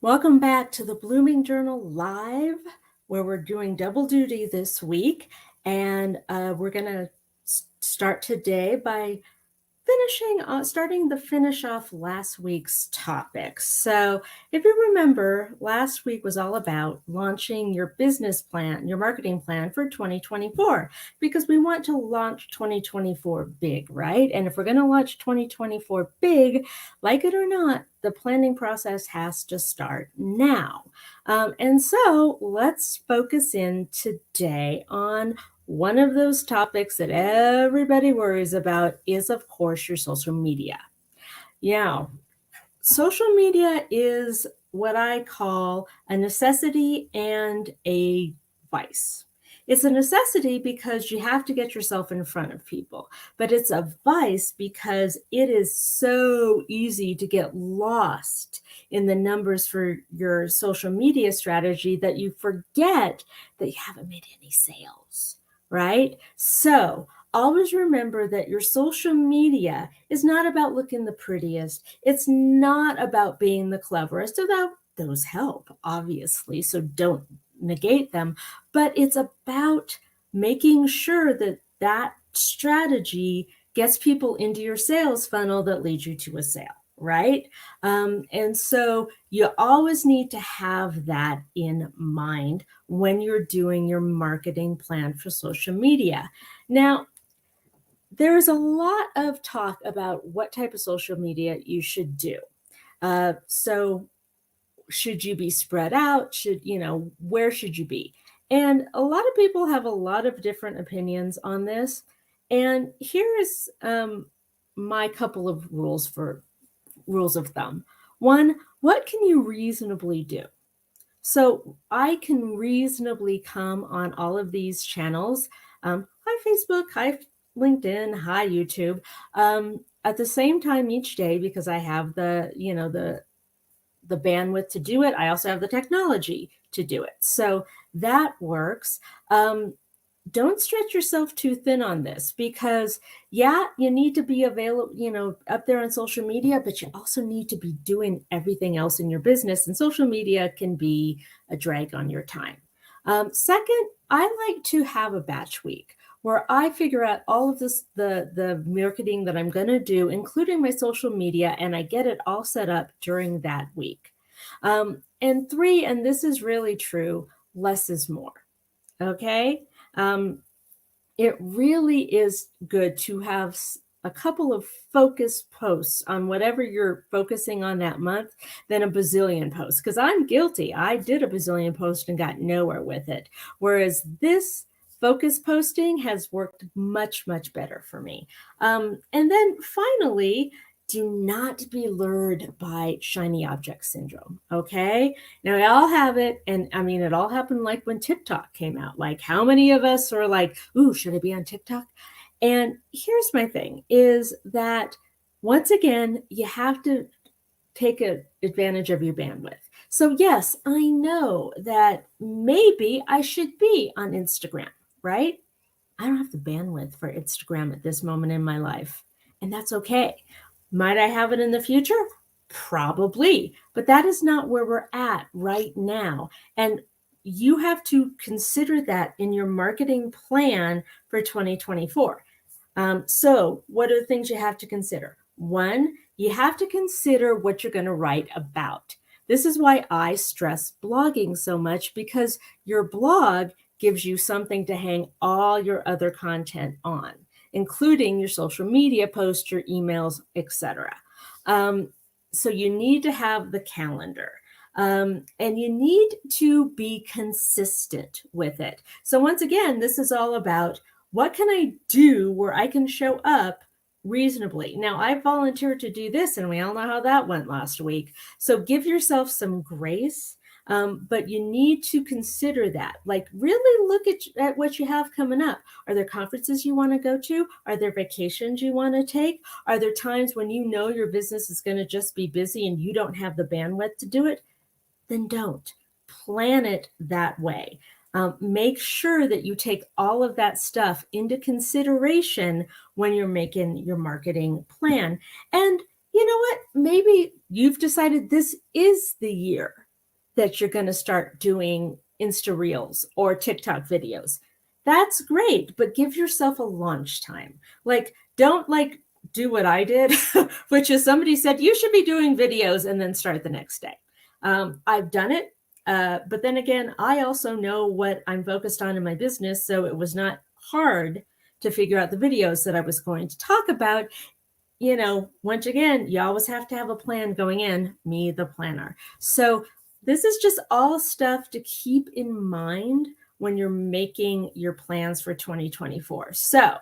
Welcome back to the Blooming Journal Live, where we're doing double duty this week. And we're going to start today by starting to finish off last week's topics. So if you remember, last week was all about launching your business plan, your marketing plan for 2024, because we want to launch 2024 big, right? And if we're going to launch 2024 big, like it or not, the planning process has to start now. And so let's focus in today on one of those topics that everybody worries about is, of course, your social media. Yeah, social media is what I call a necessity and a vice. It's a necessity because you have to get yourself in front of people, but it's a vice because it is so easy to get lost in the numbers for your social media strategy that you forget that you haven't made any sales, right? So always remember that your social media is not about looking the prettiest. It's not about being the cleverest, although those help, obviously, so don't negate them. But it's about making sure that that strategy gets people into your sales funnel that leads you to a sale, right? And so you always need to have that in mind when you're doing your marketing plan for social media. Now, there's a lot of talk about what type of social media you should do. So should you be spread out? Where should you be? And a lot of people have a lot of different opinions on this. And here is my couple of rules of thumb. One, what can you reasonably do? So I can reasonably come on all of these channels. Hi, Facebook. Hi, LinkedIn. Hi, YouTube. At the same time each day, because I have the bandwidth to do it. I also have the technology to do it. So that works. Don't stretch yourself too thin on this because, yeah, you need to be available, up there on social media, but you also need to be doing everything else in your business. And social media can be a drag on your time. Second, I like to have a batch week where I figure out all of this, the marketing that I'm going to do, including my social media, and I get it all set up during that week. And three, and this is really true, less is more. Okay. It really is good to have a couple of focus posts on whatever you're focusing on that month than a bazillion posts. Because I'm guilty. I did a bazillion post and got nowhere with it. Whereas this focus posting has worked much, much better for me. And then finally, do not be lured by shiny object syndrome. Okay. Now we all have it. And I mean, it all happened like when TikTok came out. Like, how many of us are like, ooh, should I be on TikTok? And here's my thing is that once again, you have to take advantage of your bandwidth. So yes, I know that maybe I should be on Instagram, right? I don't have the bandwidth for Instagram at this moment in my life, and that's okay. Might I have it in the future? Probably, but that is not where we're at right now. And you have to consider that in your marketing plan for 2024. So what are the things you have to consider? One, you have to consider what you're going to write about. This is why I stress blogging so much, because your blog gives you something to hang all your other content on, including your social media posts, your emails, etc. So you need to have the calendar. And you need to be consistent with it. So once again, this is all about what can I do where I can show up reasonably. Now, I volunteered to do this, and we all know how that went last week. So give yourself some grace. But you need to consider that. Like, really look at what you have coming up. Are there conferences you want to go to? Are there vacations you want to take? Are there times when you know your business is going to just be busy and you don't have the bandwidth to do it? Then don't. Plan it that way. Make sure that you take all of that stuff into consideration when you're making your marketing plan. And you know what? Maybe you've decided this is the year that you're going to start doing Insta Reels or TikTok videos. That's great, but give yourself a launch time. Like, don't like do what I did, which is somebody said you should be doing videos and then start the next day. I've done it. But then again, I also know what I'm focused on in my business. So it was not hard to figure out the videos that I was going to talk about. Once again, you always have to have a plan going in, me, the planner. So this is just all stuff to keep in mind when you're making your plans for 2024. So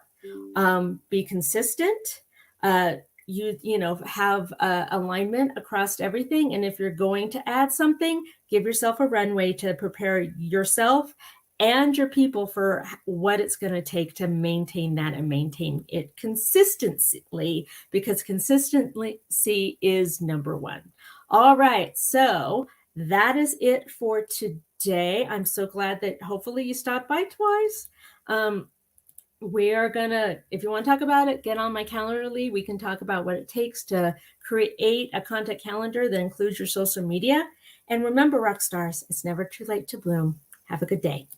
be consistent. Have alignment across everything. And if you're going to add something, give yourself a runway to prepare yourself and your people for what it's going to take to maintain that and maintain it consistently, because consistency is number one. All right. So that is it for today. I'm so glad that hopefully you stopped by twice. We are gonna, if you want to talk about it, get on my Calendly. We can talk about what it takes to create a content calendar that includes your social media. And remember, rock stars, it's never too late to bloom. Have a good day.